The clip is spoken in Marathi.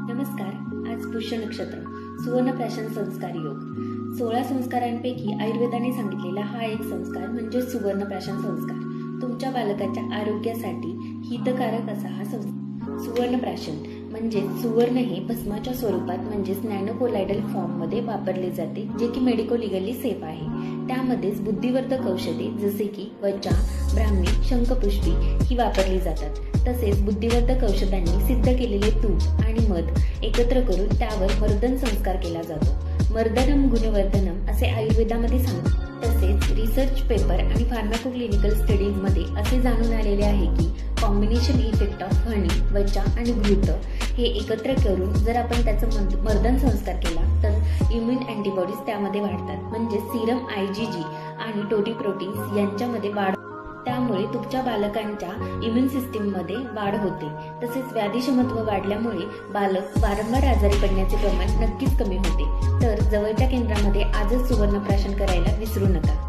नमस्कार. आज पुष्य नक्षत्र, सुवर्णप्राशन संस्कार योग. 16 संस्कारांपैकी आयुर्वेदाने सांगितलेला हा एक संस्कार म्हणजे सुवर्णप्राशन संस्कार. तुमच्या बालकाच्या आरोग्यासाठी हितकारक असा हा संस्कार. सुवर्णप्राशन म्हणजे सुवर्ण हे भस्माच्या स्वरूपात म्हणजेच नॅनोकोलायडल फॉर्ममध्ये वापरले जाते, जे की मेडिको लिगली सेफ आहे. त्यामध्येच बुद्धिवर्धक औषधे जसे की वचा, ब्राह्मी, शंखपुष्पी ही वापरली जातात. तसेच बुद्धिवर्धक औषधांनी सिद्ध केलेले तूप आणि मध एकत्र करून त्यावर मर्दन संस्कार केला जातो. मर्दनम गुणवर्धनम असे आयुर्वेदामध्ये सांगतात. तसेच रिसर्च पेपर आणि फार्माकोक्लिनिकल स्टडीजमध्ये असे जाणून आलेले आहे की कॉम्बिनेशन इफेक्ट ऑफ हनी, वचा आणि घृत हे एकत्र करून जर आपण त्याचं मर्दन संस्कार केला तर इम्युन अँटीबॉडीज त्यामध्ये वाढतात. म्हणजे सिरम IgG आणि टोटी प्रोटीन्स यांच्यामध्ये वाढ, त्यामुळे तुमच्या बालकांच्या इम्युन सिस्टीममध्ये वाढ होते. तसेच व्याधीक्षमत्व वाढल्यामुळे बालक वारंवार आजारी पडण्याचे प्रमाण नक्कीच कमी होते. तर जवळच्या केंद्रामध्ये आजच सुवर्णप्राशन करायला विसरू नका.